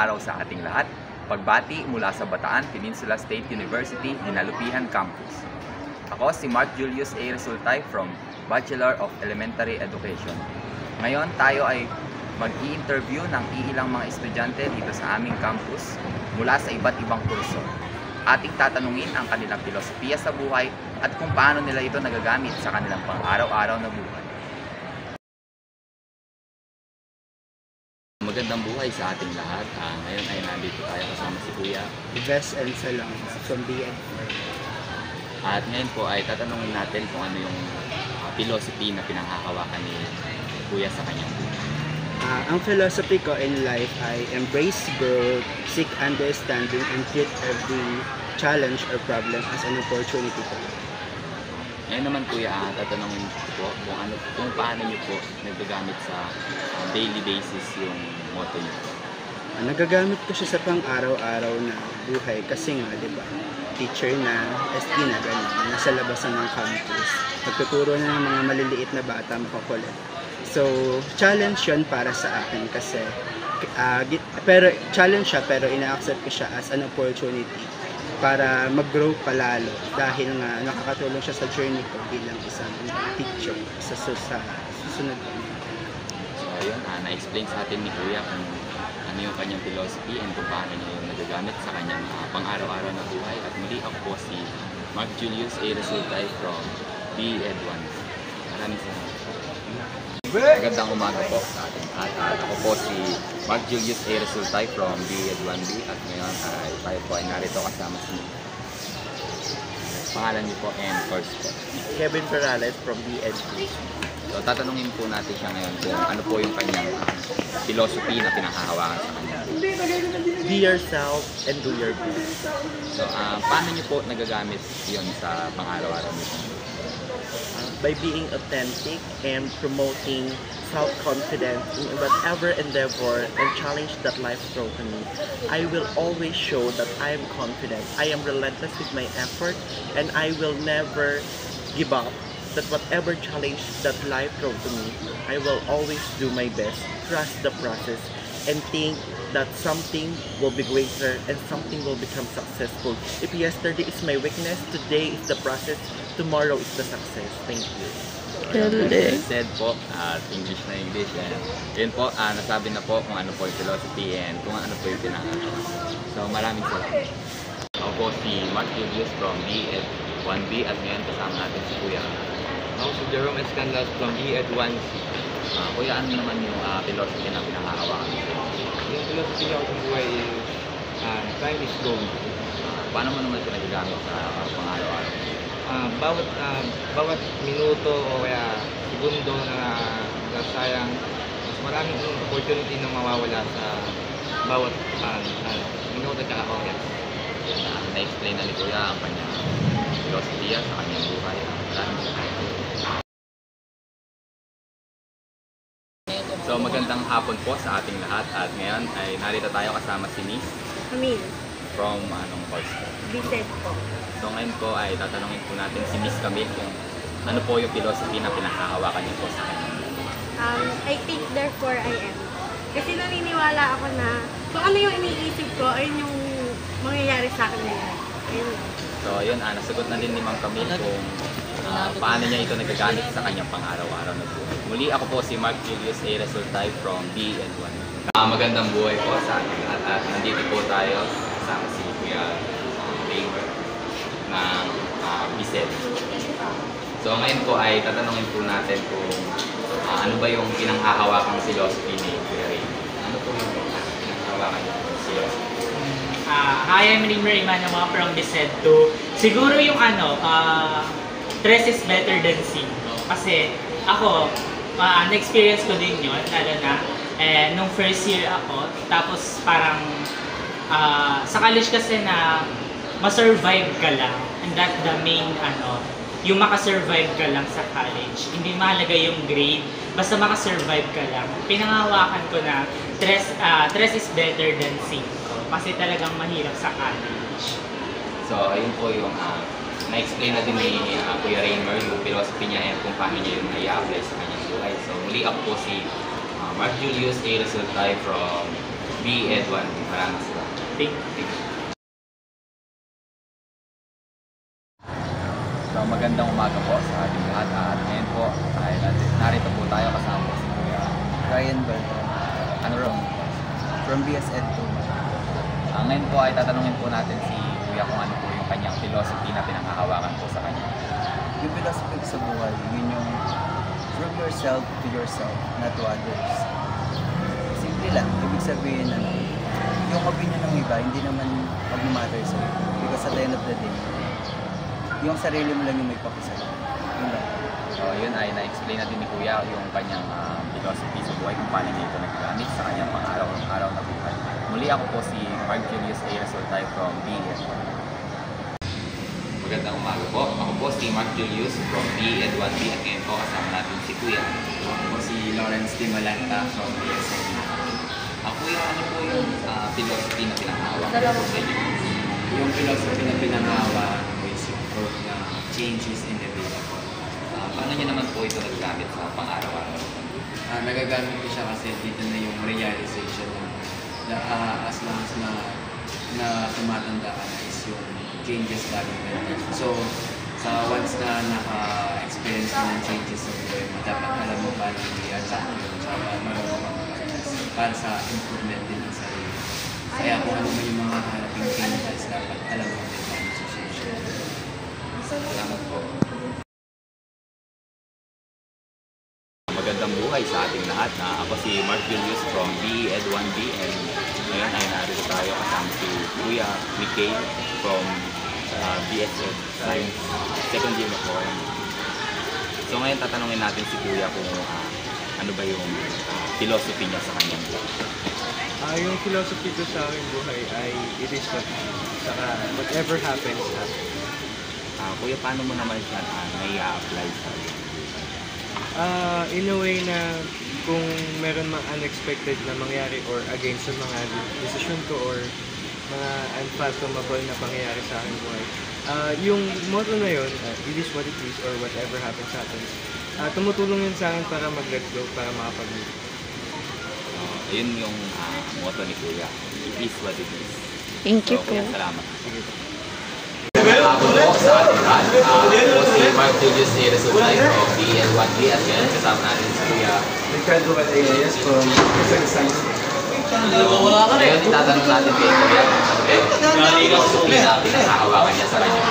araw sa ating lahat. Pagbati mula sa Bataan Peninsula State University, Dinalupihan Campus. Ako si Mark Julius A. Resultay from Bachelor of Elementary Education. Ngayon tayo ay mag-i-interview ng iilang mga estudyante dito sa aming campus mula sa iba't ibang kurso. Ating tatanungin ang kanilang filosofiya sa buhay at kung paano nila ito nagagamit sa kanilang pang-araw-araw na buhay. Magandang buhay sa ating lahat. Ngayon ay nandito tayo kasama si Kuya Best and Salang from BN. At ngayon po ay tatanungin natin kung ano yung philosophy na pinanghahawakan ni Kuya sa kanyang buhay. Ang philosophy ko in life ay embrace growth, seek understanding, and treat every challenge or problem as an opportunity ko. Ngayon naman Kuya, tatanungin po kung paano niyo po nagagamit sa daily basis yung motto niyo. Nagagamit ko siya sa pang-araw-araw na buhay kasi nga, di ba, teacher na, ST na, ganun, nasa labasan ng campus. Nagtuturo na ng mga maliliit na bata makukulit. So, challenge yun para sa akin kasi, pero challenge siya pero ina-accept ko siya as an opportunity para mag-grow palalo dahil nga nakakatulong siya sa journey ko bilang isang teacher sa susunod. So ayun, na-explain sa atin ni Kuya kung ano yung kanyang philosophy and kung paano niya yung nagagamit sa kanyang pang-araw-araw na buhay. At muli ako po si Mark Julius A. Resultay from BEd 1. Maraming salamat. Magandang umaga po sa ating at ako po si Mark Julius A. Resultay from BEd 1B at ngayon ay tayo po ay narito kasama si pangalan niyo po and course po. Kevin Perales from BEd 2. So tatanungin po natin siya ngayon kung ano po yung kanyang philosophy na pinanghahawakan sa kanya. Be yourself and do your best. So paano niyo po nagagamit yon sa pang-araw-araw niyo? By being authentic and promoting self-confidence in whatever endeavor and challenge that life throws to me. I will always show that I am confident. I am relentless with my effort and I will never give up. That whatever challenge that life throws to me, I will always do my best, trust the process, and think that something will be greater and something will become successful. If yesterday is my weakness, today is the process, tomorrow is the success. Thank you. Well said po, English na English. And yun po, nasabi na po kung ano po yung philosophy and kung ano po yung pinanghahawakan. So maraming salamat. Ako po si Mark Julius from BEd 1B at ngayon kasama natin si Kuya. Ako si Jerome Escanlas from BEd 1C. Kuya, ano naman yung philosophy na pinanghahawakan? Yung philosophy ako sa buhay is time is gold. Paano mo naman ito nagagamit sa pang-araw-araw? Bawat minuto o kaya segundo na nasayang, mas maraming opportunity na mawawala sa bawat minuto at saka oras. Na-explain na ni Kuya ang kanyang philosophy sa kanyang buhay. Maraming salamat. So magandang hapon po sa ating lahat at ngayon ay narito tayo kasama si Miss Camille. From anong course po? BSED po. So ngayon po ay tatanungin po natin si Miss Camille kung ano po yung philosophy na pinanghahawakan niyo po sa kanya. I think therefore I am. Kasi naniniwala ako na kung ano yung iniisip ko, ayun yung mangyayari sa akin ngayon. Ayun. So yun, nasagot na din ni Ma'am Camille kung paano niya ito nagagamit sa kanyang pang-araw-araw na buhay. Muli ako po si Mark Julius A. Resultay from BEd 1. Magandang buhay po sa ating lahat at nandito po tayo kasama si Kuya Raymond ng BSED. So ngayon po ay tatanungin po natin kung ano ba yung pinanghahawakan philosophy ni Kuya Raymond. Ano po yung pinanghahawakan niya philosophy? Hi, I'm Rimmer Imanama from BSED 2. Siguro yung stress is better than sin. Kasi ako, na-experience ko din yun, lalo na nung first year ako, tapos parang sa college kasi na ma-survive ka lang, and that the main yung makasurvive ka lang sa college. Hindi mahalaga yung grade, basta makasurvive ka lang. Pinangahawakan ko na stress is better than sin. Kasi talagang mahirap sa college. So ayun po yung na-explain na din ni Kuya Raymer yung philosophy niya and kung paano niya yung nai-apply sa kanyang buhay. So muli ako po si Mark Julius A. Resultay from B Ed 1. Maraming salamat. Thank you. So, magandang umaga po sa ating lahat. At ngayon po, ay narito po tayo kasama po si Kuya. Ryan Bertrand. Ano ron? From BS Ed 2. Ngayon po ay tatanungin po natin si Kuya kung ano po yung kanyang philosophy na pinanghahawakan po sa kanya. Yung philosophy ko sa buhay, yun yung from yourself to yourself, not to others. Simple lang. Ibig sabihin, yung opinion ng iba, hindi naman mag-matter sa'yo. Because at the end of the day, yung sarili mo lang yung may pakisal. Yun lang. So, yun ay na-explain natin ni Kuya yung kanyang philosophy sa buhay kung paano niya ito nagagamit sa kanyang pang-araw na buhay. Muli ako po si Mark Julius A. Resultay from BED. Magandang umaga po. Ako po si Mark Julius from BED 1B at ngayon po kasama natin si Kuya. Ako po si Lawrence Di Malanta from BS Ed 2. Ako yung ano po yung philosophy na pinanghahawakan po sa inyo. Yung philosophy na pinangawa is yung quote na change is inevitable. Paano niyo naman po ito nagagamit sa pang-araw-araw? Nagagamit ko siya kasi dito na yung realization na as long as na tumatanda ka na is yung changes laging ganyan. So, once na naka-experience ka ng changes sa buhay mo, dapat alam mo paano i-adapt yun. Saka marunong para sa improvement din ng sarili. Kaya kung ano man yung mga haraping changes, dapat alam mo din paano susunod. Salamat po. Magandang buhay sa ating lahat. Ako si Mark Julius from BED 1B and ngayon ay narito tayo kasama si Kuya Mikay from BSed Science second year na po. So ngayon tatanungin natin si Kuya kung ano ba yung philosophy niya sa kanyang buhay. Yung philosophy ko sa aking buhay ay it is what saka whatever happens, happens. Kuya, paano mo naman siya nai-apply sa In a way na kung meron mga unexpected na mangyari or against sa mga decision ko or mga unfathomable na pangyayari sa aking buhay. Yung motto na yun, it is what it is or whatever happens, happens. Tumutulong yun sa akin para mag-let go, para makapag-move. Yun yung motto ni Kuya. It is what it is. Thank you po. Kuya, salamat. Ako po sa ating lahat. Ako po si Mark Julius A. Resultay from BED 1B at ngayon kasama natin si Kuya. Ricardo Mateas from BS Science. Ngayon itatanong natin kay Kuya kung ano ba yung philosophy na pinanghahawakan niya sa kanya.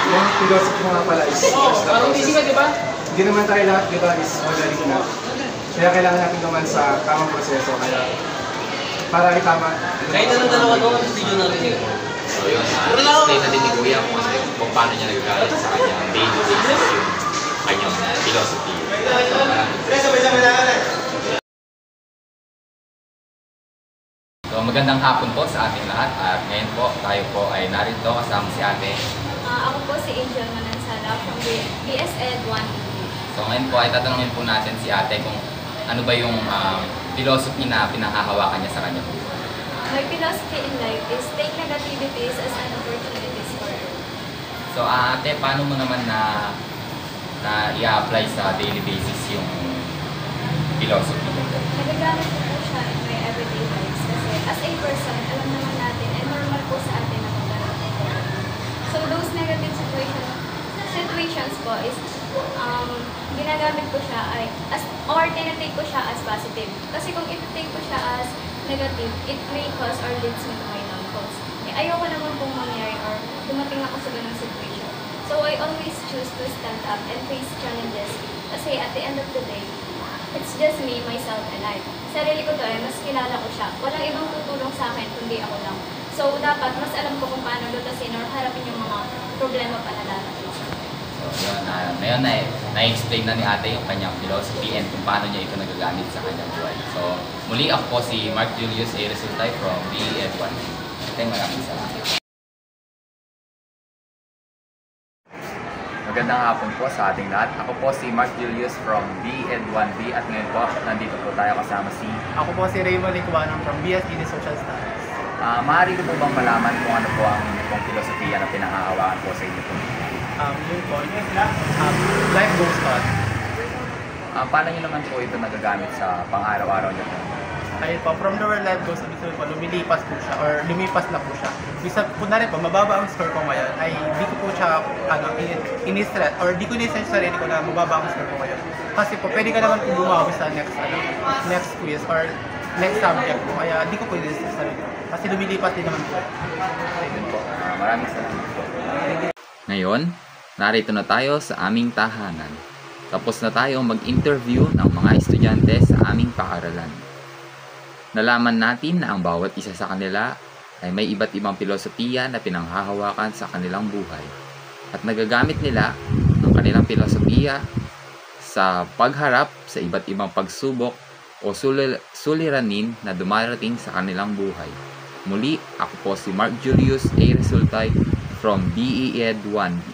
Yung philosophy ko nga pala is trust the process. Hindi naman tayo lahat, di ba, is magaling na. Kaya kailangan natin naman sa tamang proseso. Kaya para itama. Kahit anong dalawa doon, video natin yun. So yun, explain natin ni Kuya kung paano niya nagagamit sa kanyang daily basis yung kanyang philosophy. So magandang hapon po sa ating lahat at ngayon po tayo po ay narito kasama si ate. Ako po si Angel Manansala from BS Ed 1. So ngayon po ay tatanungin po natin si ate kung ano ba yung philosophy na pinanghahawakan niya sa kanya po. My philosophy in life is take negativities as an opportunities for her. So ate, paano mo naman na i-apply sa daily basis yung philosophy mo? Nagagamit ko po siya in my everyday lives kasi as a person, alam naman natin and normal po sa atin na magkaroon po. So those negative situations po is ginagamit ko siya ay or tinatake ko siya as positive. Kasi kung iti-take ko siya as negative, it may cause or leads me to my downfalls. Ayoko naman pong mangyari or dumating ako sa ganung situation. So I always choose to stand up and face challenges. Kasi at the end of the day, it's just me, myself, and I. Sarili ko to mas kilala ko siya. Walang ibang tutulong sa akin kundi ako lang. So dapat mas alam ko kung paano lutasin or harapin yung mga problema pa na darating sa akin. So yun, ngayon na-explain na ni ate yung kanyang philosophy and kung paano niya ito nagagamit sa kanyang buhay. So muli ako po si Mark Julius A. Resultay from BED 1. Maraming salamat. Magandang hapon po sa ating lahat. Ako po si Mark Julius from BED 1B at ngayon po nandito po tayo kasama si... Ako po si Raymond Licuanong from BS in Social Studies. Maaari ko po bang malaman kung ano po ang inyong filosofiya na pinanghahawakan po sa inyo po? Yun po, life goes on. Paano nyo naman po ito nagagamit sa pang-araw-araw nyo po? Ayun po, from lower level goes, ibig sabihin po, lumilipas po siya or lumipas na po siya. Bisa po na rin po, mababa ang score ko ngayon ay di ko po siya ini-stress or di ko ini-stress sa sarili ko na mababa ang score ko ngayon. Kasi po, pwede ka naman po bumawi sa next quiz or next subject po. Kaya di ko po ini-stress sa sarili ko. Kasi lumilipas din naman po. Ayun po. Maraming salamat po. Ngayon, narito na tayo sa aming tahanan. Tapos na tayo mag-interview ng mga estudyante sa aming paaralan. Nalaman natin na ang bawat isa sa kanila ay may iba't ibang filosofiya na pinanghahawakan sa kanilang buhay. At nagagamit nila ang kanilang filosofiya sa pagharap sa iba't ibang pagsubok o suliranin na dumarating sa kanilang buhay. Muli, ako po si Mark Julius A. Resultay from BE Ed 1